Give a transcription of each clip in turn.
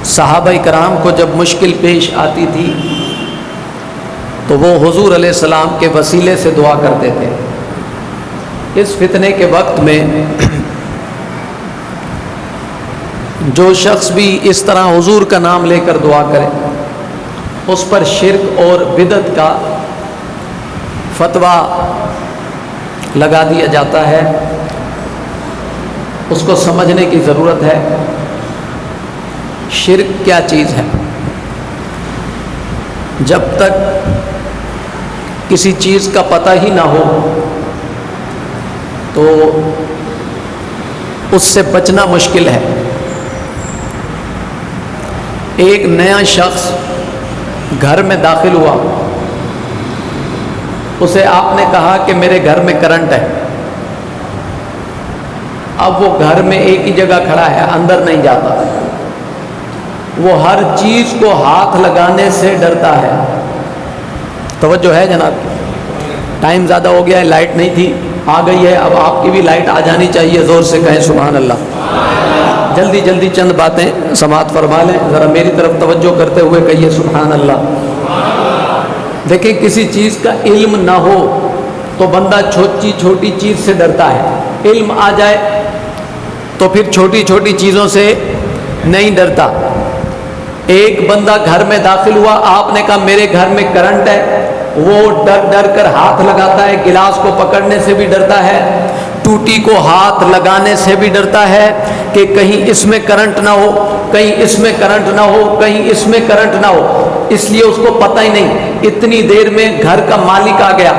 صحابہ کرام کو جب مشکل پیش آتی تھی تو وہ حضور علیہ السلام کے وسیلے سے دعا کرتے تھے۔ اس فتنے کے وقت میں جو شخص بھی اس طرح حضور کا نام لے کر دعا کرے اس پر شرک اور بدعت کا فتویٰ لگا دیا جاتا ہے۔ اس کو سمجھنے کی ضرورت ہے شرک کیا چیز ہے۔ جب تک کسی چیز کا پتہ ہی نہ ہو تو اس سے بچنا مشکل ہے۔ ایک نیا شخص گھر میں داخل ہوا، اسے آپ نے کہا کہ میرے گھر میں کرنٹ ہے۔ اب وہ گھر میں ایک ہی جگہ کھڑا ہے، اندر نہیں جاتا، وہ ہر چیز کو ہاتھ لگانے سے ڈرتا ہے۔ توجہ ہے جناب؟ ٹائم زیادہ ہو گیا ہے، لائٹ نہیں تھی، آ گئی ہے، اب آپ کی بھی لائٹ آ جانی چاہیے، زور سے کہیں سبحان اللہ۔ جلدی جلدی چند باتیں سماعت فرما لیں، ذرا میری طرف توجہ کرتے ہوئے کہیے سبحان اللہ۔ دیکھیں کسی چیز کا علم نہ ہو تو بندہ چھوٹی چیز سے ڈرتا ہے، علم آ جائے تو پھر چھوٹی چھوٹی چیزوں سے نہیں ڈرتا۔ ایک بندہ گھر میں داخل ہوا، آپ نے کہا میرے گھر میں کرنٹ ہے، وہ ڈر کر ہاتھ لگاتا ہے، گلاس کو پکڑنے سے بھی ڈرتا ہے، ٹوٹی کو ہاتھ لگانے سے بھی ڈرتا ہے کہ کہیں اس میں کرنٹ نہ ہو، کہیں اس میں کرنٹ نہ ہو، کہیں اس میں کرنٹ نہ ہو۔ اس لیے اس کو پتہ ہی نہیں۔ اتنی دیر میں گھر کا مالک آ گیا،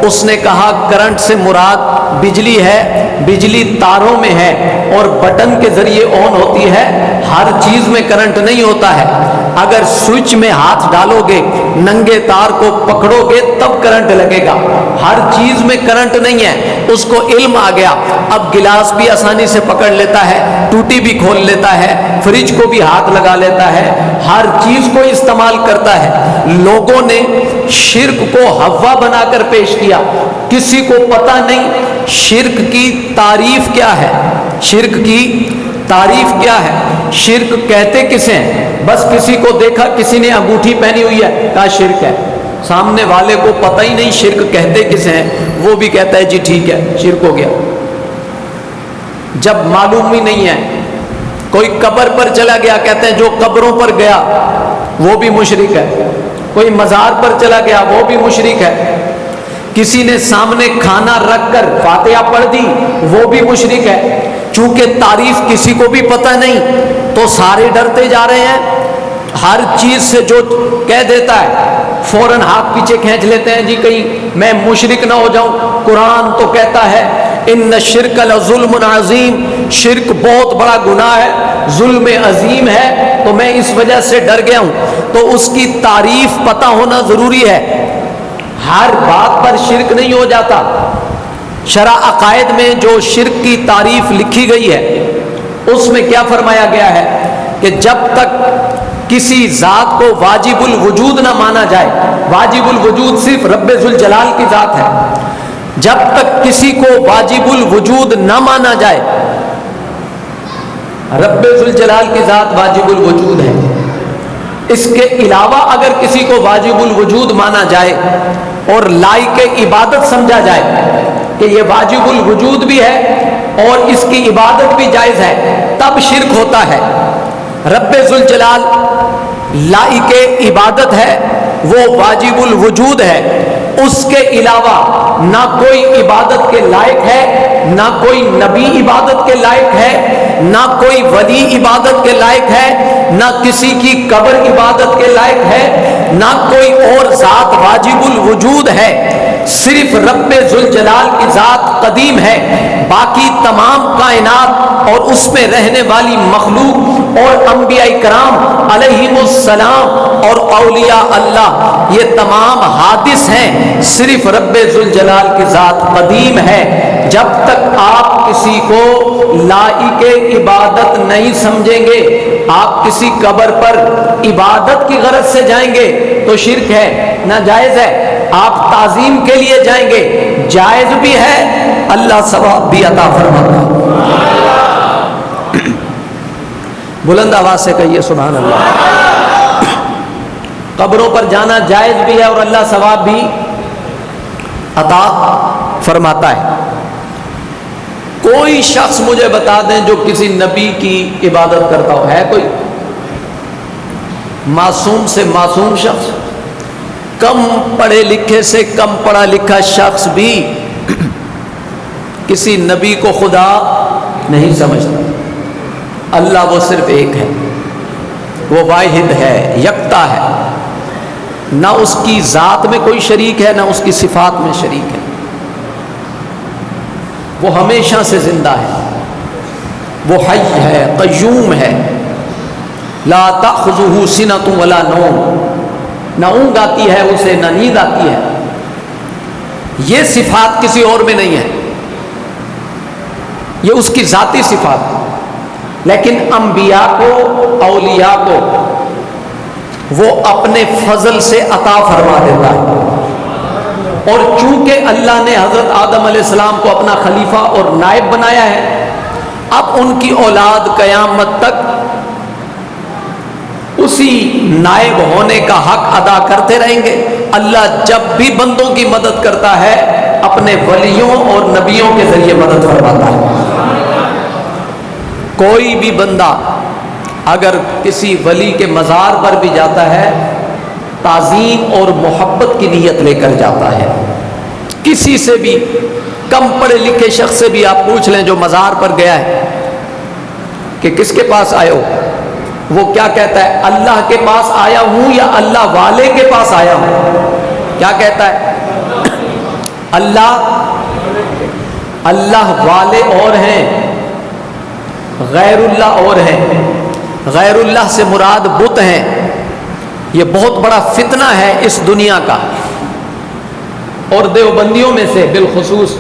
اس نے کہا کرنٹ سے مراد بجلی ہے، بجلی تاروں میں ہے اور بٹن کے ذریعے آن ہوتی ہے، ہر چیز میں کرنٹ نہیں ہوتا ہے۔ اگر سوئچ میں ہاتھ ڈالو گے، ننگے تار کو پکڑو گے تب کرنٹ لگے گا، ہر چیز میں کرنٹ نہیں ہے۔ اس کو علم آ گیا، اب گلاس بھی آسانی سے پکڑ لیتا ہے، ٹوٹی بھی کھول لیتا ہے، فریج کو بھی ہاتھ لگا لیتا ہے، ہر چیز کو استعمال کرتا ہے۔ لوگوں نے شرک کو ہوا بنا کر پیش کیا، کسی کو پتہ نہیں شرک کی تعریف کیا ہے، شرک کی تعریف کیا ہے، شرک کہتے کسے ہیں؟ بس کسی کو دیکھا کسی نے انگوٹھی پہنی ہوئی ہے، کہا شرک ہے، سامنے والے کو پتہ ہی نہیں شرک کہتے کسے ہیں، وہ بھی کہتا ہے جی ٹھیک ہے شرک ہو گیا۔ جب معلوم ہی نہیں ہے، کوئی قبر پر چلا گیا، کہتے ہیں جو قبروں پر گیا وہ بھی مشرک ہے، کوئی مزار پر چلا گیا وہ بھی مشرک ہے، کسی نے سامنے کھانا رکھ کر فاتحہ پڑھ دی وہ بھی مشرک ہے۔ چونکہ تعریف کسی کو بھی پتہ نہیں تو سارے ڈرتے جا رہے ہیں، ہر چیز سے جو کہہ دیتا ہے فوراً ہاتھ پیچھے کھینچ لیتے ہیں، جی کہیں میں مشرک نہ ہو جاؤں۔ قرآن تو کہتا ہے ان الشرک لظلم عظیم، شرک بہت بڑا گناہ ہے، ظلم عظیم ہے، تو میں اس وجہ سے ڈر گیا ہوں۔ تو اس کی تعریف پتہ ہونا ضروری ہے، ہر بات پر شرک نہیں ہو جاتا۔ شرع عقائد میں جو شرک کی تعریف لکھی گئی ہے اس میں کیا فرمایا گیا ہے کہ جب تک کسی ذات کو واجب الوجود نہ مانا جائے، واجب الوجود صرف رب ذوالجلال کی ذات ہے، جب تک کسی کو واجب الوجود نہ مانا جائے، رب ذوالجلال کی ذات واجب الوجود ہے، اس کے علاوہ اگر کسی کو واجب الوجود مانا جائے اور لائق عبادت سمجھا جائے کہ یہ واجب الوجود بھی ہے اور اس کی عبادت بھی جائز ہے، تب شرک ہوتا ہے۔ رب ذوالجلال لائق عبادت ہے، وہ واجب الوجود ہے، اس کے علاوہ نہ کوئی عبادت کے لائق ہے، نہ کوئی نبی عبادت کے لائق ہے، نہ کوئی ولی عبادت کے لائق ہے، نہ کسی کی قبر عبادت کے لائق ہے، نہ کوئی اور ذات واجب الوجود ہے، صرف رب ذوالجلال کی ذات قدیم ہے۔ باقی تمام کائنات اور اس میں رہنے والی مخلوق اور انبیاء کرام علیہم السلام اور اولیاء اللہ یہ تمام حادث ہیں، صرف رب ذوالجلال کی ذات قدیم ہے۔ جب تک آپ کسی کو لائق عبادت نہیں سمجھیں گے، آپ کسی قبر پر عبادت کی غرض سے جائیں گے تو شرک ہے، ناجائز ہے۔ آپ تعظیم کے لیے جائیں گے، جائز بھی ہے، اللہ ثواب بھی عطا فرماتا ہے۔ بلند آواز سے کہیے سبحان اللہ۔ قبروں پر جانا جائز بھی ہے اور اللہ ثواب بھی عطا فرماتا ہے۔ کوئی شخص مجھے بتا دیں جو کسی نبی کی عبادت کرتا ہو، ہے کوئی؟ معصوم سے معصوم شخص، کم پڑھے لکھے سے کم پڑھا لکھا شخص بھی کسی نبی کو خدا نہیں سمجھتا۔ اللہ وہ صرف ایک ہے، وہ واحد ہے، یکتا ہے، نہ اس کی ذات میں کوئی شریک ہے، نہ اس کی صفات میں شریک ہے۔ وہ ہمیشہ سے زندہ ہے، وہ حی ہے، قیوم ہے، لا تأخذہ سنۃ ولا نوم، نہ اونگ آتی ہے اسے نہ نیند آتی ہے۔ یہ صفات کسی اور میں نہیں ہے، یہ اس کی ذاتی صفات ہے۔ لیکن انبیاء کو، اولیاء کو وہ اپنے فضل سے عطا فرما دیتا ہے، اور چونکہ اللہ نے حضرت آدم علیہ السلام کو اپنا خلیفہ اور نائب بنایا ہے، اب ان کی اولاد قیامت تک اسی نائب ہونے کا حق ادا کرتے رہیں گے۔ اللہ جب بھی بندوں کی مدد کرتا ہے اپنے ولیوں اور نبیوں کے ذریعے مدد فرماتا ہے۔ کوئی بھی بندہ اگر کسی ولی کے مزار پر بھی جاتا ہے تعظیم اور محبت کی نیت لے کر جاتا ہے۔ کسی سے بھی کم پڑھے لکھے شخص سے بھی آپ پوچھ لیں جو مزار پر گیا ہے کہ کس کے پاس آئے ہو، وہ کیا کہتا ہے؟ اللہ کے پاس آیا ہوں یا اللہ والے کے پاس آیا ہوں؟ کیا کہتا ہے؟ اللہ والے اور ہیں، غیر اللہ اور ہیں۔ غیر اللہ سے مراد بت ہیں۔ یہ بہت بڑا فتنہ ہے اس دنیا کا، اور دیوبندیوں میں سے بالخصوص،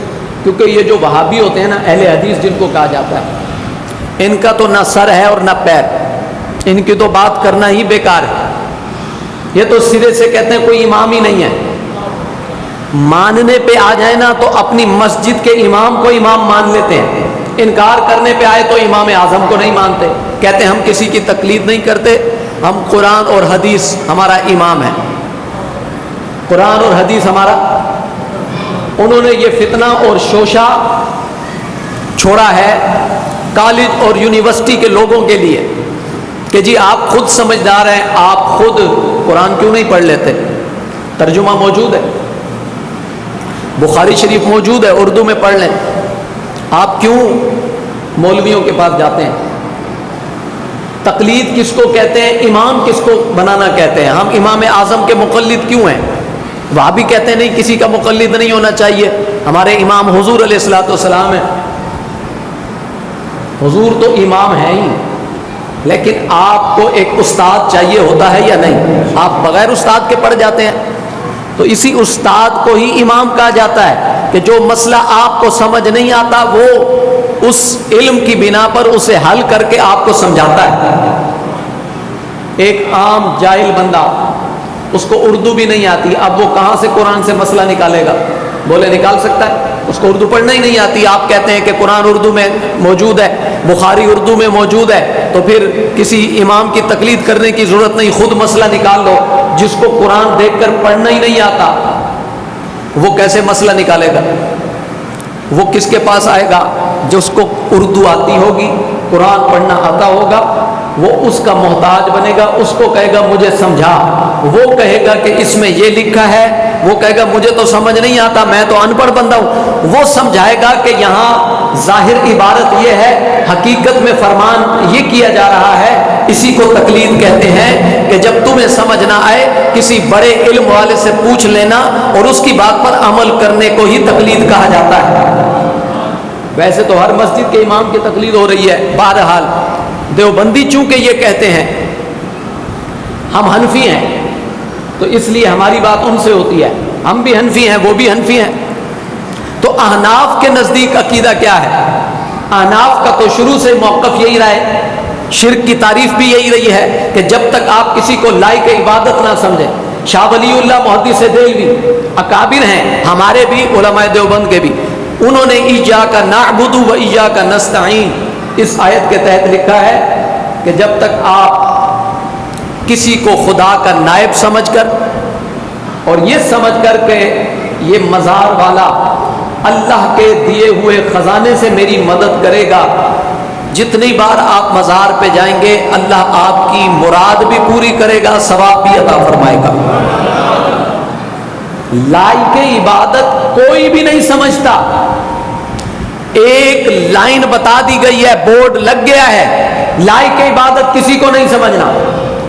کیونکہ یہ جو وہابی ہوتے ہیں نا، اہل حدیث جن کو کہا جاتا ہے، ان کا تو نہ سر ہے اور نہ پیر، ان کی تو بات کرنا ہی بیکار ہے۔ یہ تو سرے سے کہتے ہیں کوئی امام ہی نہیں ہے۔ ماننے پہ آ جائے نا تو اپنی مسجد کے امام کو امام مان لیتے ہیں، انکار کرنے پہ آئے تو امام اعظم کو نہیں مانتے، کہتے ہیں ہم کسی کی تقلید نہیں کرتے، ہم قرآن اور حدیث ہمارا امام ہے، قرآن اور حدیث ہمارا۔ انہوں نے یہ فتنہ اور شوشہ چھوڑا ہے کالج اور یونیورسٹی کے لوگوں کے لیے کہ جی آپ خود سمجھدار ہیں، آپ خود قرآن کیوں نہیں پڑھ لیتے؟ ترجمہ موجود ہے، بخاری شریف موجود ہے، اردو میں پڑھ لیں۔ آپ کیوں مولویوں کے پاس جاتے ہیں؟ تقلید کس کو کہتے ہیں؟ امام کس کو بنانا کہتے ہیں؟ ہم امام اعظم کے مقلد کیوں ہیں؟ وہاں بھی کہتے ہیں نہیں، کسی کا مقلد نہیں ہونا چاہیے، ہمارے امام حضور علیہ الصلوۃ والسلام ہیں۔ حضور تو امام ہیں ہی، لیکن آپ کو ایک استاد چاہیے ہوتا ہے یا نہیں؟ آپ بغیر استاد کے پڑھ جاتے ہیں، تو اسی استاد کو ہی امام کہا جاتا ہے کہ جو مسئلہ آپ کو سمجھ نہیں آتا وہ اس علم کی بنا پر اسے حل کر کے آپ کو سمجھاتا ہے۔ ایک عام جاہل بندہ، اس کو اردو بھی نہیں آتی، اب وہ کہاں سے قرآن سے مسئلہ نکالے گا؟ بولے نکال سکتا ہے؟ اس کو اردو پڑھنا ہی نہیں آتی، آپ کہتے ہیں کہ قرآن اردو میں موجود ہے، بخاری اردو میں موجود ہے، تو پھر کسی امام کی تقلید کرنے کی ضرورت نہیں، خود مسئلہ نکال لو۔ جس کو قرآن دیکھ کر پڑھنا ہی نہیں آتا وہ کیسے مسئلہ نکالے گا؟ وہ کس کے پاس آئے گا؟ جس کو اردو آتی ہوگی، قرآن پڑھنا آتا ہوگا، وہ اس کا محتاج بنے گا، اس کو کہے گا مجھے سمجھا، وہ کہے گا کہ اس میں یہ لکھا ہے، وہ کہے گا مجھے تو سمجھ نہیں آتا، میں تو ان پڑھ بندہ ہوں، وہ سمجھائے گا کہ یہاں ظاہر عبارت یہ ہے، حقیقت میں فرمان یہ کیا جا رہا ہے۔ اسی کو تقلید کہتے ہیں کہ جب تمہیں سمجھ نہ آئے کسی بڑے علم والے سے پوچھ لینا اور اس کی بات پر عمل کرنے کو ہی تقلید کہا جاتا ہے۔ ویسے تو ہر مسجد کے امام کی تقلید ہو رہی ہے، بہرحال دیوبندی چونکہ یہ کہتے ہیں ہم حنفی ہیں تو اس لیے ہماری بات ان سے ہوتی ہے، ہم بھی حنفی ہیں وہ بھی حنفی ہیں۔ تو احناف کے نزدیک عقیدہ کیا ہے؟ احناف کا تو شروع سے موقف یہی رہا ہے، شرک کی تعریف بھی یہی رہی ہے کہ جب تک آپ کسی کو لائق عبادت نہ سمجھیں۔ شاہ ولی اللہ محدث دہلوی اکابر ہیں، ہمارے بھی علماء دیوبند کے بھی، انہوں نے ایاک نعبد و ایاک نستعین اس آیت کے تحت لکھا ہے کہ جب تک آپ کسی کو خدا کا نائب سمجھ کر اور یہ سمجھ کر کہ یہ مزار والا اللہ کے دیے ہوئے خزانے سے میری مدد کرے گا، جتنی بار آپ مزار پہ جائیں گے اللہ آپ کی مراد بھی پوری کرے گا، ثواب بھی عطا فرمائے گا۔ لائق عبادت کوئی بھی نہیں سمجھتا، ایک لائن بتا دی گئی ہے، بورڈ لگ گیا ہے، لائق عبادت کسی کو نہیں سمجھنا۔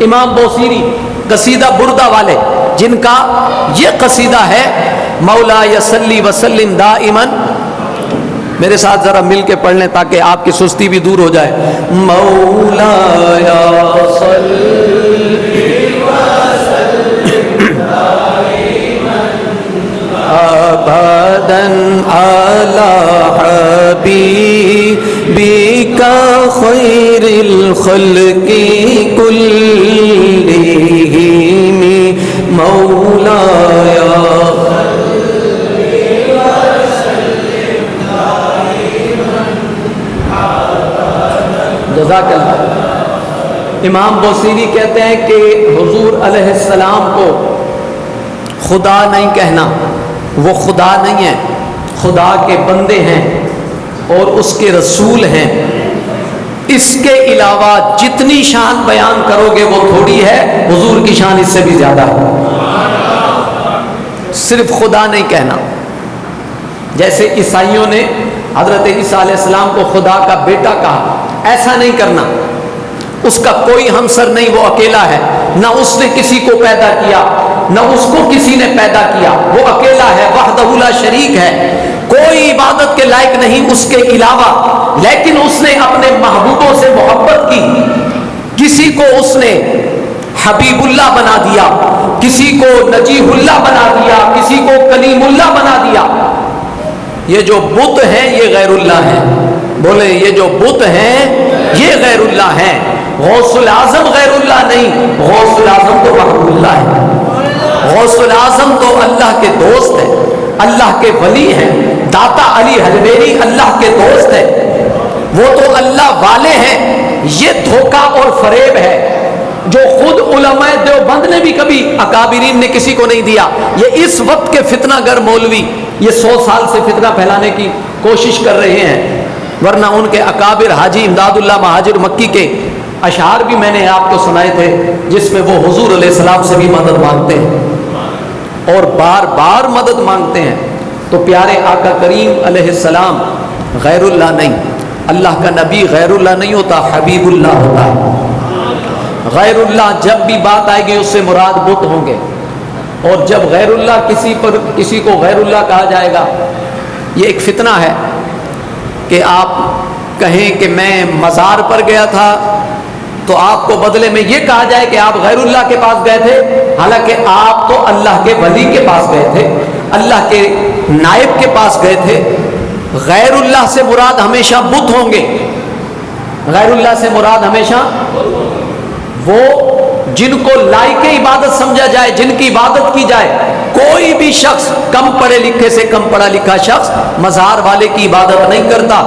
امام بوصیری قصیدہ بردہ والے جن کا یہ قصیدہ ہے، مولا یصلی وسلم دائما، میرے ساتھ ذرا مل کے پڑھ لیں تاکہ آپ کی سستی بھی دور ہو جائے۔ مولا یصلی وسلم دائما ابدا علی حبیبک خیر الخلق کلہم مولا جزاک اللہ۔ امام بوصیری کہتے ہیں کہ حضور علیہ السلام کو خدا نہیں کہنا، وہ خدا نہیں ہے، خدا کے بندے ہیں اور اس کے رسول ہیں، اس کے علاوہ جتنی شان بیان کرو گے وہ تھوڑی ہے، حضور کی شان اس سے بھی زیادہ ہے۔ صرف خدا نہیں کہنا، جیسے عیسائیوں نے حضرت عیسیٰ علیہ السلام کو خدا کا بیٹا کہا، ایسا نہیں کرنا، اس کا کوئی ہمسر نہیں، وہ اکیلا ہے، نہ اس نے کسی کو پیدا کیا نہ اس کو کسی نے پیدا کیا، وہ اکیلا ہے، وحدہ لا شریک ہے، کوئی عبادت کے لائق نہیں اس کے علاوہ، لیکن اس نے اپنے محبوبوں سے محبت کی، کسی کو اس نے حبیب اللہ بنا دیا، کسی کو نجیح اللہ بنا دیا، کسی کو کلیم اللہ بنا دیا۔ یہ جو بت ہیں یہ غیر اللہ ہیں، بولے یہ جو بت ہیں یہ غیر اللہ ہیں، غوث العظم غیر اللہ نہیں، غوث العظم تو محبوب اللہ ہے، غوث العظم تو اللہ کے دوست ہے، اللہ کے ولی ہیں، داتا علی حجویری اللہ کے دوست ہے، وہ تو اللہ والے ہیں۔ یہ دھوکہ اور فریب ہے جو خود علماء دیوبند نے بھی کبھی اکابرین نے کسی کو نہیں دیا۔ یہ اس وقت کے فتنہ گر مولوی یہ 100 سال سے فتنہ پھیلانے کی کوشش کر رہے ہیں، ورنہ ان کے اکابر حاجی امداد اللہ مہاجر مکی کے اشعار بھی میں نے آپ کو سنائے تھے، جس میں وہ حضور علیہ السلام سے بھی مدد مانگتے ہیں اور بار بار مدد مانگتے ہیں۔ تو پیارے آقا کریم علیہ السلام غیر اللہ نہیں، اللہ کا نبی غیر اللہ نہیں ہوتا، حبیب اللہ ہوتا ہے۔ غیر اللہ جب بھی بات آئے گی اس سے مراد بت ہوں گے، اور جب غیر اللہ کسی کو غیر اللہ کہا جائے گا، یہ ایک فتنہ ہے کہ آپ کہیں کہ میں مزار پر گیا تھا تو آپ کو بدلے میں یہ کہا جائے کہ آپ غیر اللہ کے پاس گئے تھے، حالانکہ آپ تو اللہ کے ولی کے پاس گئے تھے، اللہ کے نائب کے پاس گئے تھے۔ غیر اللہ سے مراد ہمیشہ بت ہوں گے، غیر اللہ سے مراد ہمیشہ وہ جن کو لائق عبادت سمجھا جائے، جن کی عبادت کی جائے۔ کوئی بھی شخص کم پڑھے لکھے سے کم پڑھا لکھا شخص مزار والے کی عبادت نہیں کرتا،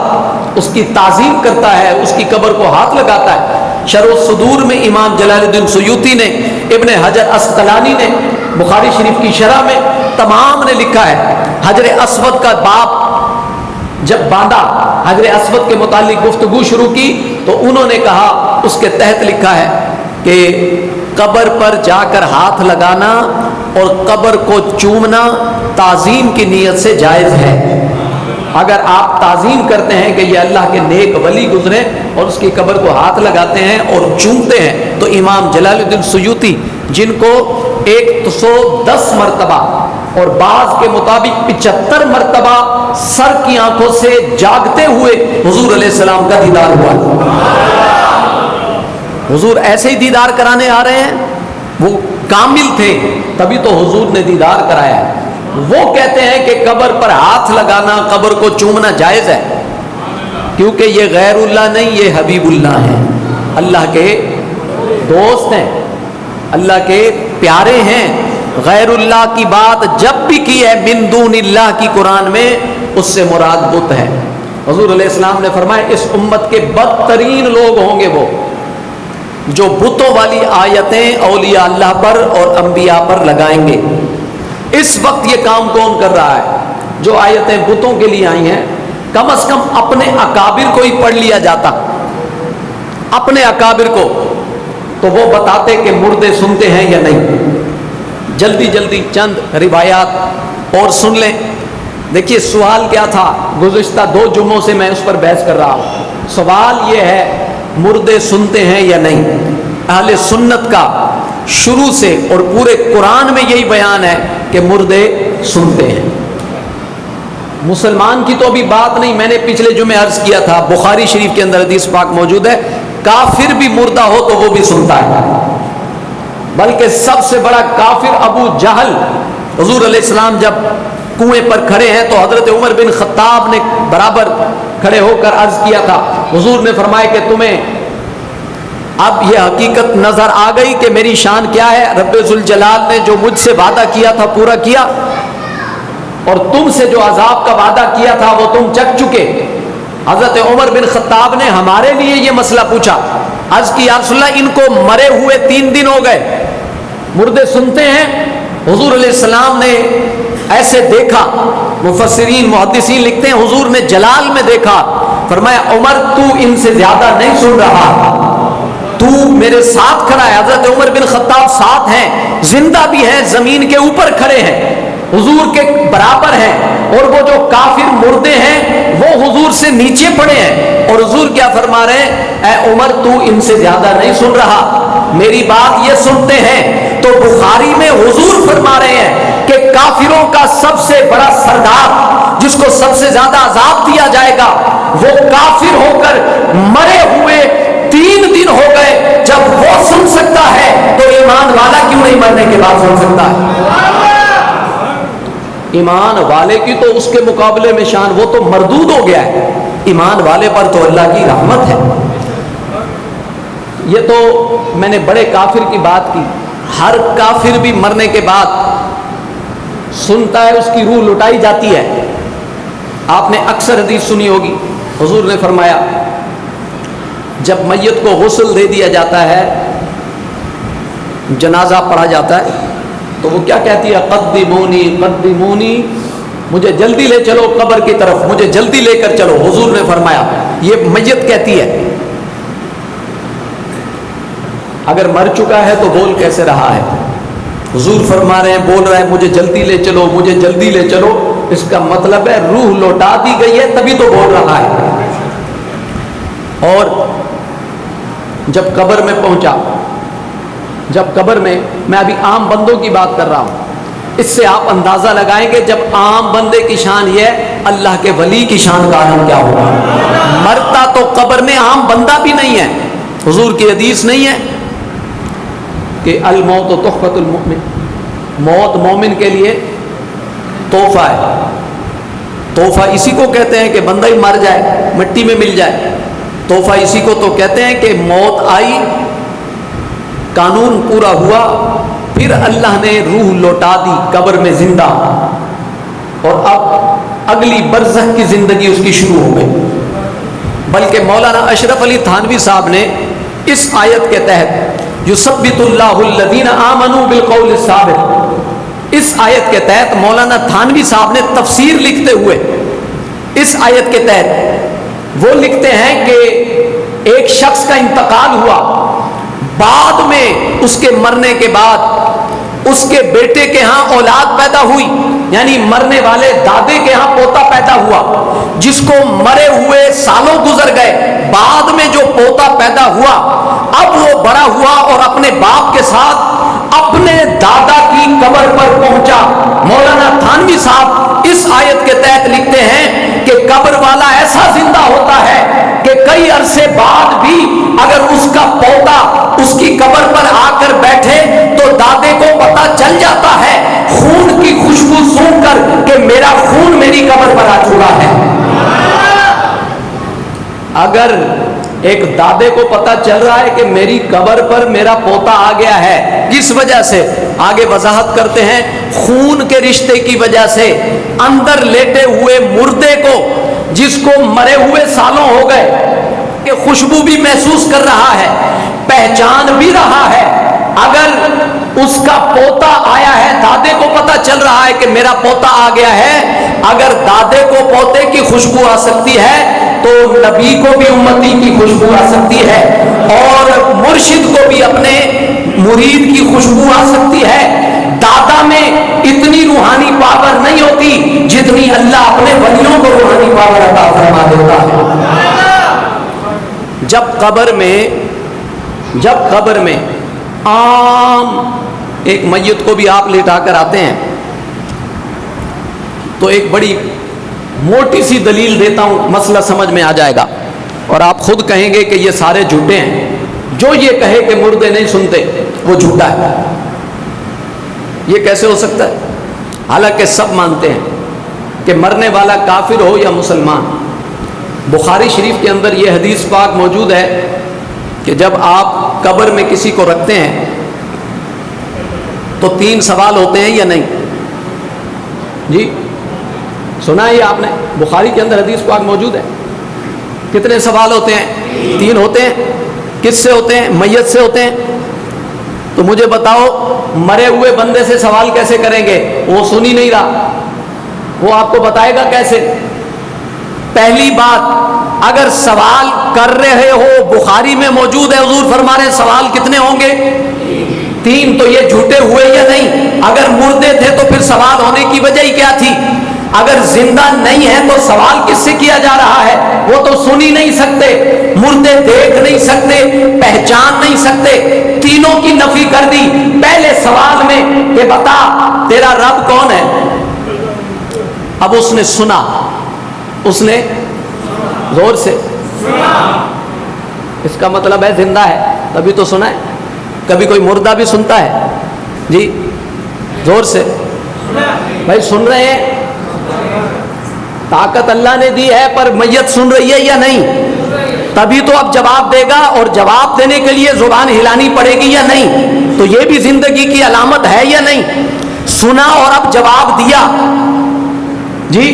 اس کی تعظیم کرتا ہے، اس کی قبر کو ہاتھ لگاتا ہے۔ شرح الصدور میں امام جلال الدین سیوطی نے، ابن حجر اسقلانی نے بخاری شریف کی شرح میں تمام نے لکھا ہے، حجر اسود کا باب جب باندھا، حجر اسود کے متعلق گفتگو شروع کی تو انہوں نے کہا، اس کے تحت لکھا ہے کہ قبر پر جا کر ہاتھ لگانا اور قبر کو چومنا تعظیم کی نیت سے جائز ہے۔ اگر آپ تعظیم کرتے ہیں کہ یہ اللہ کے نیک ولی گزرے اور اس کی قبر کو ہاتھ لگاتے ہیں اور چومتے ہیں، تو امام جلال الدین سیوطی جن کو 110 مرتبہ اور بعض کے مطابق 75 مرتبہ سر کی آنکھوں سے جاگتے ہوئے حضور علیہ السلام کا دیدار ہوا، حضور ایسے ہی دیدار کرانے آ رہے ہیں، وہ کامل تھے تبھی تو حضور نے دیدار کرایا ہے۔ وہ کہتے ہیں کہ قبر پر ہاتھ لگانا، قبر کو چومنا جائز ہے، کیونکہ یہ غیر اللہ نہیں، یہ حبیب اللہ ہیں، اللہ کے دوست ہیں، اللہ کے پیارے ہیں۔ غیر اللہ کی بات جب بھی کی ہے من دون اللہ کی قرآن میں، اس سے مراد بت ہے۔ حضور علیہ السلام نے فرمایا اس امت کے بدترین لوگ ہوں گے وہ جو بتوں والی آیتیں اولیاء اللہ پر اور انبیاء پر لگائیں گے۔ اس وقت یہ کام کون کر رہا ہے؟ جو آیتیں بتوں کے لیے آئی ہیں، کم از کم اپنے اکابر کو ہی پڑھ لیا جاتا، اپنے اکابر کو، تو وہ بتاتے کہ مردے سنتے ہیں یا نہیں۔ جلدی جلدی چند روایات اور سن لیں۔ دیکھیے سوال کیا تھا، گزشتہ 2 جمعوں سے میں اس پر بحث کر رہا ہوں۔ سوال یہ ہے مردے سنتے ہیں یا نہیں۔ اہل سنت کا شروع سے اور پورے قرآن میں یہی بیان ہے کہ مردے سنتے ہیں۔ مسلمان کی تو ابھی بات نہیں، میں نے پچھلے جمعے عرض کیا تھا، بخاری شریف کے اندر حدیث پاک موجود ہے، کافر بھی مردہ ہو تو وہ بھی سنتا ہے۔ بلکہ سب سے بڑا کافر ابو جہل، حضور علیہ السلام جب کنویں پر کھڑے ہیں تو حضرت عمر بن خطاب نے برابر کھڑے ہو کر عرض کیا تھا، حضور نے فرمایا کہ تمہیں اب یہ حقیقت نظر آ گئی کہ میری شان کیا ہے، رب ذوالجلال نے جو مجھ سے وعدہ کیا تھا پورا کیا، اور تم سے جو عذاب کا وعدہ کیا تھا وہ تم چک چکے۔ حضرت عمر بن خطاب نے ہمارے لیے یہ مسئلہ پوچھا، عرض کی یا رسول اللہ ان کو مرے ہوئے 3 دن ہو گئے، مردے سنتے ہیں؟ حضور علیہ السلام نے ایسے دیکھا، مفسرین محدثین لکھتے ہیں حضور نے جلال میں دیکھا، فرمایا عمر تو ان سے زیادہ نہیں سن رہا، تو میرے ساتھ کھڑا ہے۔ حضرت عمر بن خطاب ساتھ ہیں، زندہ بھی ہیں، زمین کے اوپر کھڑے ہیں، حضور کے برابر ہیں، اور وہ جو کافر مردے ہیں وہ حضور سے نیچے پڑے ہیں، اور حضور کیا فرما رہے ہیں، اے عمر تو ان سے زیادہ نہیں سن رہا، میری بات یہ سنتے ہیں۔ تو بخاری میں حضور فرما رہے ہیں کہ کافروں کا سب سے بڑا سردار جس کو سب سے زیادہ عذاب دیا جائے گا وہ کافر ہو کر مرے ہوئے 3 دن ہو گئے۔ جب وہ سن سکتا ہے تو ایمان والا کیوں نہیں مرنے کے بعد سن سکتا ہے؟ ایمان والے کی تو اس کے مقابلے میں شان، وہ تو مردود ہو گیا ہے، ایمان والے پر تو اللہ کی رحمت ہے۔ یہ تو میں نے بڑے کافر کی بات کی، ہر کافر بھی مرنے کے بعد سنتا ہے، اس کی روح لٹائی جاتی ہے۔ آپ نے اکثر حدیث سنی ہوگی، حضور نے فرمایا جب میت کو غسل دے دیا جاتا ہے، جنازہ پڑھا جاتا ہے، تو وہ کیا کہتی ہے، قدمونی قدمونی، مجھے جلدی لے چلو قبر کی طرف، مجھے جلدی لے کر چلو۔ حضور نے فرمایا یہ میت کہتی ہے، اگر مر چکا ہے تو بول کیسے رہا ہے؟ حضور فرما رہے ہیں، بول رہا ہے مجھے جلدی لے چلو، مجھے جلدی لے چلو، اس کا مطلب ہے روح لوٹا دی گئی ہے تبھی تو بول رہا ہے۔ اور جب قبر میں پہنچا، جب قبر میں ابھی عام بندوں کی بات کر رہا ہوں، اس سے آپ اندازہ لگائیں گے جب عام بندے کی شان یہ ہے، اللہ کے ولی کی شان کا عالم کیا ہوگا۔ مرتا تو قبر میں عام بندہ بھی نہیں ہے، حضور کی حدیث نہیں ہے کہ الموت تحفۃ المؤمن، موت مومن کے لیے تحفہ ہے۔ تحفہ اسی کو کہتے ہیں کہ بندہ ہی مر جائے، مٹی میں مل جائے، تحفہ اسی کو تو کہتے ہیں کہ موت آئی، قانون پورا ہوا، پھر اللہ نے روح لوٹا دی قبر میں زندہ، اور اب اگلی برزخ کی زندگی اس کی شروع ہو گئی۔ بلکہ مولانا اشرف علی تھانوی صاحب نے اس آیت کے تحت یثبت اللہ الذین آمنوا بالقول الثابت، اس آیت کے تحت مولانا تھانوی صاحب نے تفسیر لکھتے ہوئے اس آیت کے تحت وہ لکھتے ہیں کہ ایک شخص کا انتقال ہوا، بعد میں اس کے مرنے کے بعد اس کے بیٹے کے ہاں اولاد پیدا ہوئی، یعنی مرنے والے دادے کے ہاں پوتا پیدا ہوا، جس کو مرے ہوئے سالوں گزر گئے، بعد میں جو پوتا پیدا ہوا اب وہ بڑا ہوا اور اپنے باپ کے ساتھ اپنے دادا کی قبر پر پہنچا۔ مولانا تھانوی صاحب اس آیت کے تحت لکھتے ہیں کہ قبر والا ایسا زندہ ہوتا ہے کہ کئی عرصے بعد بھی اگر اس کا پوتا اس کی قبر پر آ کر بیٹھے تو دادے کو پتہ چل جاتا ہے خون کی خوشبو سونگھ کر کہ میرا خون میری قبر پر آ چکا ہے۔ اگر ایک دادے کو پتہ چل رہا ہے کہ میری قبر پر میرا پوتا آ گیا ہے، جس وجہ سے آگے وضاحت کرتے ہیں خون کے رشتے کی وجہ سے اندر لیٹے ہوئے مردے کو، جس کو مرے ہوئے سالوں ہو گئے، کہ خوشبو بھی محسوس کر رہا ہے، پہچان بھی رہا ہے. اگر اس کا پوتا آیا ہے, دادے کو پتا چل رہا ہے کہ میرا پوتا آ گیا ہے, اگر دادے کو پوتے کی خوشبو آ سکتی ہے تو نبی کو بھی امتی کی خوشبو آ سکتی ہے, اور مرشد کو بھی اپنے مرید کی خوشبو آ سکتی ہے. دادا میں اتنی روحانی پاور نہیں ہوتی جتنی اللہ اپنے ولیوں کو روحانی پاور عطا فرما دیتا ہے. جب قبر میں عام ایک میت کو بھی آپ لٹا کر آتے ہیں تو ایک بڑی موٹی سی دلیل دیتا ہوں, مسئلہ سمجھ میں آ جائے گا, اور آپ خود کہیں گے کہ یہ سارے جھوٹے ہیں. جو یہ کہے کہ مردے نہیں سنتے وہ جھوٹا ہے. یہ کیسے ہو سکتا ہے؟ حالانکہ سب مانتے ہیں کہ مرنے والا کافر ہو یا مسلمان. بخاری شریف کے اندر یہ حدیث پاک موجود ہے کہ جب آپ قبر میں کسی کو رکھتے ہیں تو 3 سوال ہوتے ہیں یا نہیں؟ جی سنا ہے یہ آپ نے؟ بخاری کے اندر حدیث پاک موجود ہے. کتنے سوال ہوتے ہیں؟ 3 ہوتے ہیں. کس سے ہوتے ہیں؟ میت سے ہوتے ہیں. تو مجھے بتاؤ, مرے ہوئے بندے سے سوال کیسے کریں گے؟ وہ سن ہی نہیں رہا, وہ آپ کو بتائے گا کیسے؟ پہلی بات, اگر سوال کر رہے ہو, بخاری میں موجود ہے, حضور فرما رہے ہیں سوال کتنے ہوں گے؟ 3. تو یہ جھوٹے ہوئے یا نہیں؟ اگر مردے تھے تو پھر سوال ہونے کی وجہ ہی کیا تھی؟ اگر زندہ نہیں ہے تو سوال کس سے کیا جا رہا ہے؟ وہ تو سن ہی نہیں سکتے, مردے دیکھ نہیں سکتے, پہچان نہیں سکتے. تینوں کی نفی کر دی پہلے سوال میں کہ بتا تیرا رب کون ہے. اب اس نے سنا, اس نے زور سے, اس کا مطلب ہے زندہ ہے, تبھی تو سنا ہے. کبھی کوئی مردہ بھی سنتا ہے؟ جی زور سے بھائی سن رہے ہیں. طاقت اللہ نے دی ہے, پر میت سن رہی ہے یا نہیں؟ تبھی تو اب جواب دے گا, اور جواب دینے کے لیے زبان ہلانی پڑے گی یا نہیں؟ تو یہ بھی زندگی کی علامت ہے یا نہیں؟ سنا اور اب جواب دیا. جی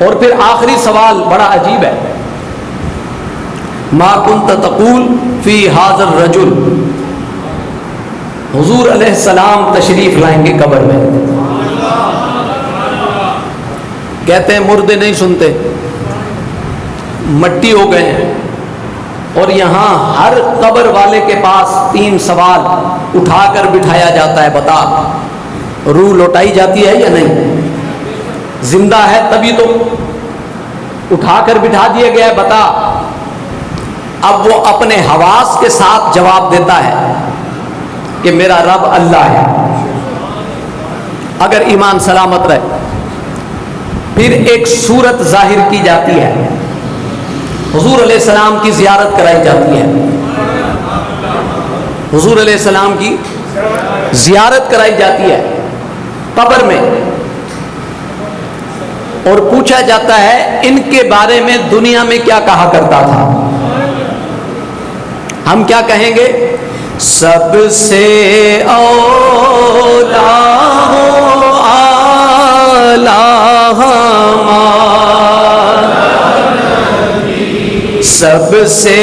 اور پھر آخری سوال بڑا عجیب ہے, ما کنت تقول فی ھذا الرجل. حضور علیہ السلام تشریف لائیں گے قبر میں, کہتے ہیں مردے نہیں سنتے, مٹی ہو گئے ہیں, اور یہاں ہر قبر والے کے پاس 3 سوال اٹھا کر بٹھایا جاتا ہے. بتا روح لوٹائی جاتی ہے یا نہیں؟ زندہ ہے تبھی تو اٹھا کر بٹھا دیا گیا ہے. بتا. اب وہ اپنے حواس کے ساتھ جواب دیتا ہے کہ میرا رب اللہ ہے. اگر ایمان سلامت رہے پھر ایک صورت ظاہر کی جاتی ہے, حضور علیہ السلام کی زیارت کرائی جاتی ہے. حضور علیہ السلام کی زیارت کرائی جاتی ہے قبر میں, اور پوچھا جاتا ہے ان کے بارے میں دنیا میں کیا کہا کرتا تھا. ہم کیا کہیں گے؟ سب سے اولا ہو اعلیٰ سب سے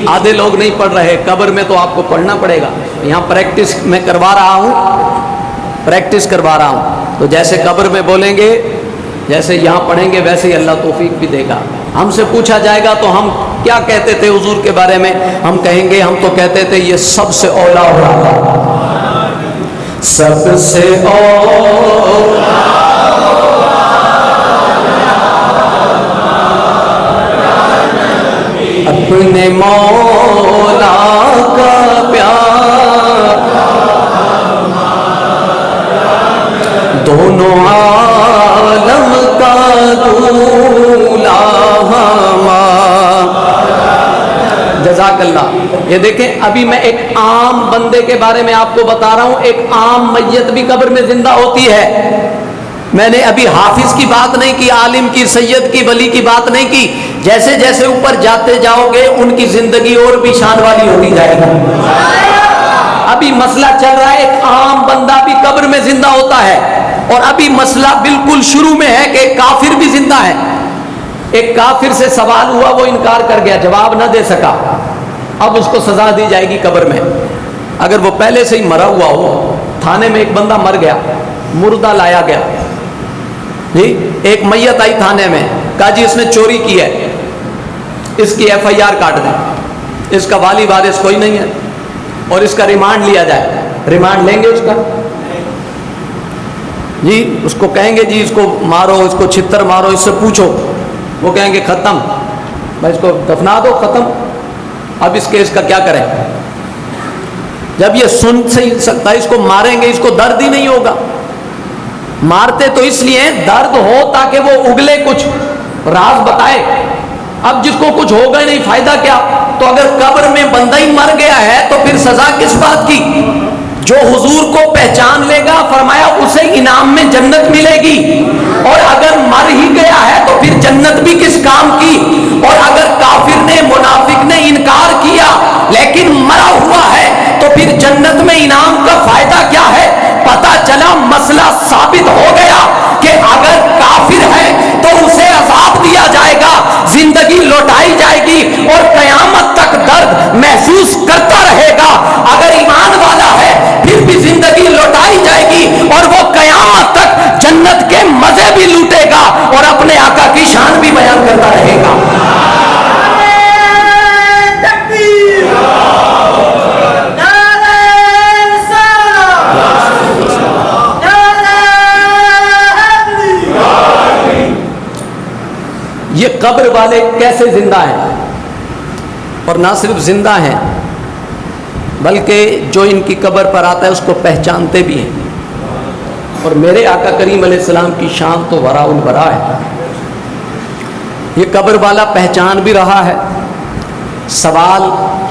آدھے لوگ نہیں پڑھ رہے, قبر میں تو آپ کو پڑھنا پڑے گا. یہاں پریکٹس میں کروا رہا ہوں, تو جیسے قبر میں بولیں گے, جیسے یہاں پڑھیں گے, ویسے ہی اللہ توفیق بھی دے گا. ہم سے پوچھا جائے گا تو ہم کیا کہتے تھے حضور کے بارے میں؟ ہم کہیں گے ہم تو کہتے تھے یہ سب سے اولا ہو رہا تھا, سب سے اولا اپنے مولا کا پیار, دونوں عالم کا دولا جزاک اللہ. یہ دیکھیں ابھی میں ایک عام بندے کے بارے میں آپ کو بتا رہا ہوں, ایک عام میت بھی قبر میں زندہ ہوتی ہے. میں نے ابھی حافظ کی بات نہیں کی, عالم کی, سید کی, ولی کی بات نہیں کی. جیسے جیسے اوپر جاتے جاؤ گے ان کی زندگی اور بھی شان والی ہوتی جائے گی. ابھی مسئلہ چل رہا ہے, ایک عام بندہ بھی قبر میں زندہ ہوتا ہے. اور ابھی مسئلہ بالکل شروع میں ہے کہ کافر بھی زندہ ہے. ایک کافر سے سوال ہوا, وہ انکار کر گیا, جواب نہ دے سکا. اب اس کو سزا دی جائے گی قبر میں. اگر وہ پہلے سے ہی مرا ہوا ہو, تھانے میں ایک بندہ مر گیا, مردہ لایا گیا جی, ایک میت آئی تھانے میں, کہا جی اس نے چوری کی ہے, اس کی ایف آئی آر کاٹ دیں, اس کا والی وارث کوئی نہیں ہے, اور اس کا ریمانڈ لیا جائے. ریمانڈ لیں گے اس کا جی؟ اس کو کہیں گے جی اس کو مارو, اس کو چھتر مارو, اس سے پوچھو, وہ کہیں گے ختم, بھائی اس کو دفنا دو, ختم. اب اس کیس کا کیا کریں؟ جب یہ سن نہیں سکتا, اس کو ماریں گے, اس کو درد ہی نہیں ہوگا. مارتے تو اس لیے درد ہو تاکہ وہ اگلے, کچھ راز بتائے. اب جس کو کچھ ہوگا ہی نہیں, فائدہ کیا؟ تو اگر قبر میں بندہ ہی مر گیا ہے تو پھر سزا کس بات کی؟ جو حضور کو پہچان لے گا, فرمایا اسے انعام میں جنت ملے گی. اور اگر مر ہی گیا ہے تو پھر جنت بھی کس کام کی؟ اور اگر کافر نے, منافق نے انکار کیا لیکن مرا ہوا ہے تو پھر جنت میں انعام کا فائدہ کیا ہے؟ پتا چلا مسئلہ ثابت ہو گیا کہ اگر کافر ہے تو اسے عذاب دیا جائے گا, زندگی لوٹائی جائے گی اور قیامت تک درد محسوس کرتا رہے گا. اگر ایمان والا ہے پھر بھی زندگی لوٹائی جائے گی اور وہ قیامت تک جنت کے مزے بھی لوٹے گا اور اپنے آقا کی شان بھی بیان کرتا رہے گا. یہ قبر والے کیسے زندہ ہیں؟ اور نہ صرف زندہ ہیں بلکہ جو ان کی قبر پر آتا ہے اس کو پہچانتے بھی ہیں. اور میرے آقا کریم علیہ السلام کی شان تو وراء البراء ہے. یہ قبر والا پہچان بھی رہا ہے, سوال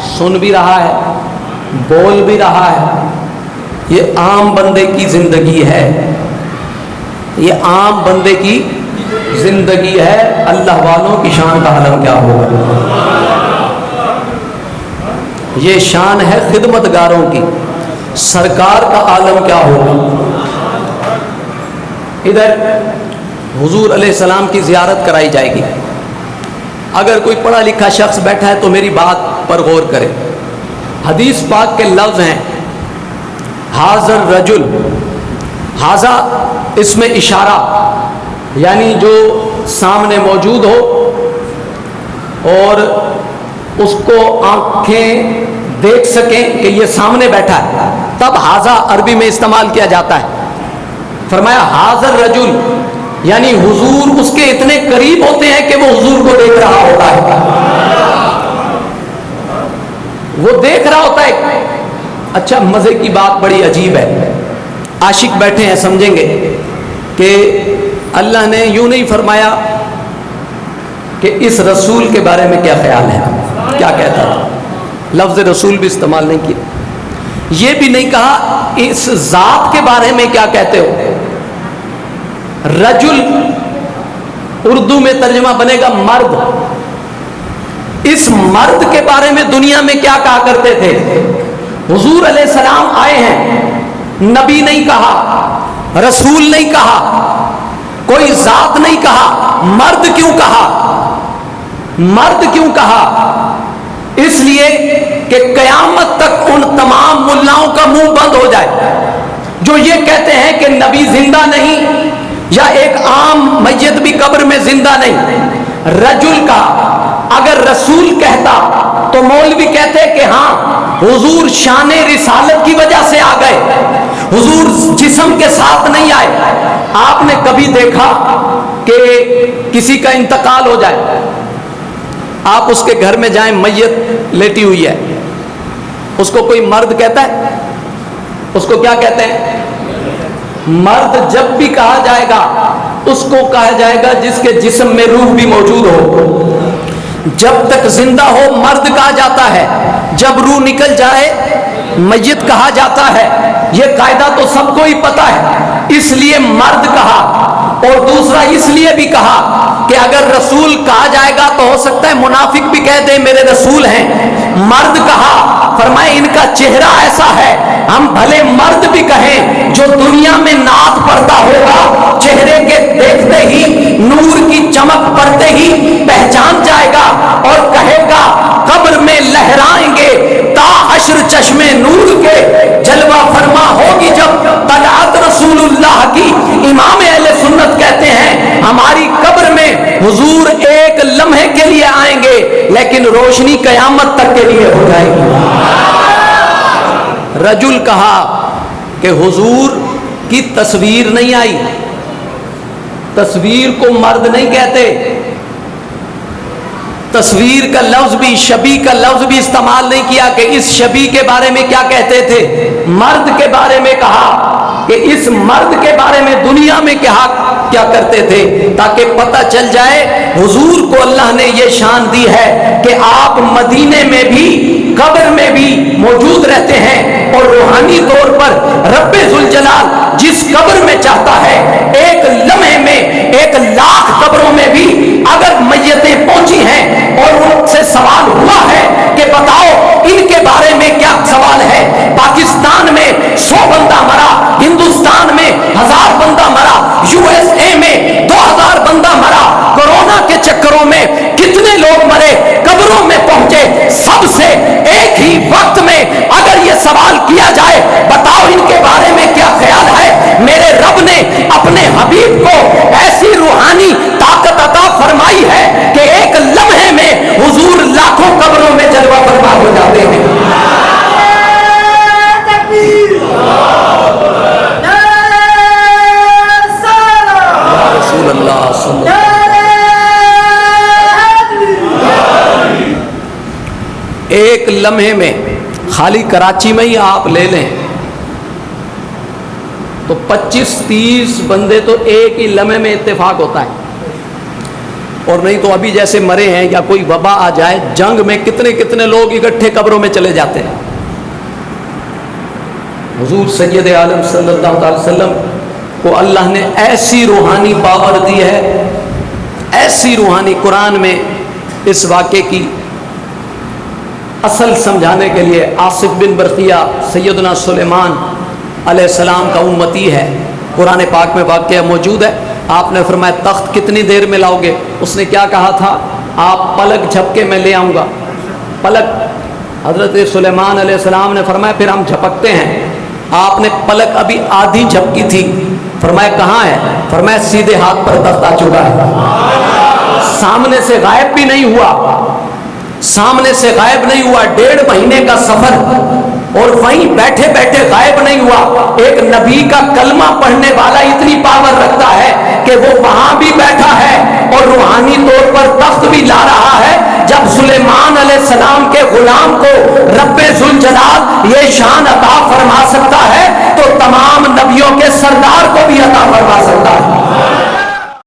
سن بھی رہا ہے, بول بھی رہا ہے. یہ عام بندے کی زندگی ہے, یہ عام بندے کی زندگی ہے. اللہ والوں کی شان کا عالم کیا ہوگا؟ یہ شان ہے خدمتگاروں کی, سرکار کا عالم کیا ہوگا؟ ادھر حضور علیہ السلام کی زیارت کرائی جائے گی. اگر کوئی پڑھا لکھا شخص بیٹھا ہے تو میری بات پر غور کرے. حدیث پاک کے لفظ ہیں حاضر رجل, حاضا اس میں اشارہ, یعنی جو سامنے موجود ہو اور اس کو آنکھیں دیکھ سکیں کہ یہ سامنے بیٹھا ہے, تب حاضا عربی میں استعمال کیا جاتا ہے. فرمایا حاضر رجل, یعنی حضور اس کے اتنے قریب ہوتے ہیں کہ وہ حضور کو دیکھ رہا ہوتا ہے, وہ دیکھ رہا ہوتا ہے. اچھا مزے کی بات بڑی عجیب ہے, عاشق بیٹھے ہیں سمجھیں گے کہ اللہ نے یوں نہیں فرمایا کہ اس رسول کے بارے میں کیا خیال ہے, کیا کہتا تھا. لفظ رسول بھی استعمال نہیں کیا. یہ بھی نہیں کہا اس ذات کے بارے میں کیا کہتے ہو. رجل اردو میں ترجمہ بنے گا مرد. اس مرد کے بارے میں دنیا میں کیا کہا کرتے تھے؟ حضور علیہ السلام آئے ہیں, نبی نہیں کہا, رسول نہیں کہا, کوئی ذات نہیں کہا. مرد کیوں کہا؟ مرد کیوں کہا؟ اس لیے کہ قیامت تک ان تمام ملاؤں کا منہ بند ہو جائے جو یہ کہتے ہیں کہ نبی زندہ نہیں یا ایک عام میت بھی قبر میں زندہ نہیں. رجل کا اگر رسول کہتا تو مولوی کہتے کہ ہاں حضور شان رسالت کی وجہ سے آ گئے, حضور جسم کے ساتھ نہیں آئے. آپ نے کبھی دیکھا کہ کسی کا انتقال ہو جائے, آپ اس کے گھر میں جائیں, میت لیٹی ہوئی ہے, اس کو کوئی مرد کہتا ہے؟ اس کو کیا کہتے ہیں؟ مرد جب بھی کہا جائے گا اس کو کہا جائے گا جس کے جسم میں روح بھی موجود ہو. جب تک زندہ ہو مرد کہا جاتا ہے, جب روح نکل جائے میت کہا جاتا ہے. یہ قاعدہ تو سب کو ہی پتا ہے, اس لیے مرد کہا. اور دوسرا اس لیے بھی کہا کہ اگر رسول کہا جائے گا تو ہو سکتا ہے منافق بھی کہہ دے میرے رسول ہیں. مرد کہا, فرمائے ان کا چہرہ ایسا ہے, ہم بھلے مرد بھی کہیں جو دنیا میں نعت پڑھتا ہوگا چہرے کے دیکھتے ہی نور کی چمک پڑتے ہی پہچان جائے گا اور کہے گا قبر میں لہرائیں گے تا حشر چشمے نور کے, جلوہ فرما ہوگی جب طلعت رسول اللہ کی. امام اہل سنت کہتے ہیں ہماری قبر میں حضور ایک لمحے کے لیے آئیں گے لیکن روشنی قیامت تک کے لیے ہو جائے گی. رجل کہا کہ حضور کی تصویر نہیں آئی. تصویر کو مرد نہیں کہتے, تصویر کا لفظ بھی, شبیہ کا لفظ بھی استعمال نہیں کیا کہ اس شبیہ کے بارے میں کیا کہتے تھے, مرد کے بارے میں کہا کہ اس مرد کے بارے میں دنیا میں کیا کرتے تھے, تاکہ پتہ چل جائے حضور کو اللہ نے یہ شان دی ہے کہ آپ مدینے میں بھی قبر میں بھی موجود رہتے ہیں اور روحانی طور پر رب ذوالجلال جس قبر میں چاہتا ہے ایک لمحے میں 1,00,000 قبروں میں بھی اگر میتیں پہنچی ہیں اور ان سے سوال ہوا ہے کہ بتاؤ ان کے بارے میں کیا سوال ہے. پاکستان میں 100 بندہ مرا, ہندوستان میں 1000 بندہ مرا, USA میں 2000 بندہ مرا, کورونا کے چکروں میں کتنے لوگ مرے, قبروں میں پہنچے, سب سے ایک ہی وقت میں اگر یہ سوال کیا جائے بتاؤ ان کے بارے میں کیا خیال ہے, میرے رب نے اپنے حبیب کو ایسی روحانی طاقت عطا فرمائی ہے کہ ایک لمحے میں حضور لاکھوں قبروں میں جلوہ فرما ہو جاتے ہیں. رسول اللہ صلی اللہ ایک لمحے میں, خالی کراچی میں ہی آپ لے لیں تو 25-30 بندے تو ایک ہی لمحے میں اتفاق ہوتا ہے. اور نہیں تو ابھی جیسے مرے ہیں یا کوئی وبا آ جائے, جنگ میں کتنے کتنے لوگ اکٹھے قبروں میں چلے جاتے ہیں. حضور سید عالم صلی اللہ علیہ وسلم کو اللہ نے ایسی روحانی پاور دی ہے, ایسی روحانی. قرآن میں اس واقعے کی اصل سمجھانے کے لیے آصف بن برقیہ سیدنا سلیمان علیہ السلام کا امتی ہے, قرآن پاک میں واقعہ موجود ہے. آپ نے فرمایا تخت کتنی دیر میں لاؤ گے, اس نے کیا کہا تھا, آپ پلک جھپکے میں لے آؤں گا. پلک, حضرت سلیمان علیہ السلام نے فرمایا پھر ہم جھپکتے ہیں. آپ نے پلک ابھی آدھی جھپکی تھی, فرمایا کہاں ہے, فرمایا سیدھے ہاتھ پر تخت آ چکا ہے. سامنے سے غائب بھی نہیں ہوا, سامنے سے غائب نہیں ہوا. 1.5 مہینے کا سفر اور وہیں بیٹھے بیٹھے غائب نہیں ہوا. ایک نبی کا کلمہ پڑھنے والا اتنی پاور رکھتا ہے کہ وہ وہاں بھی بیٹھا ہے اور روحانی طور پر تخت بھی لا رہا ہے. جب سلیمان علیہ السلام کے غلام کو رب ذوالجلال یہ شان عطا فرما سکتا ہے تو تمام نبیوں کے سردار کو بھی عطا فرما سکتا ہے.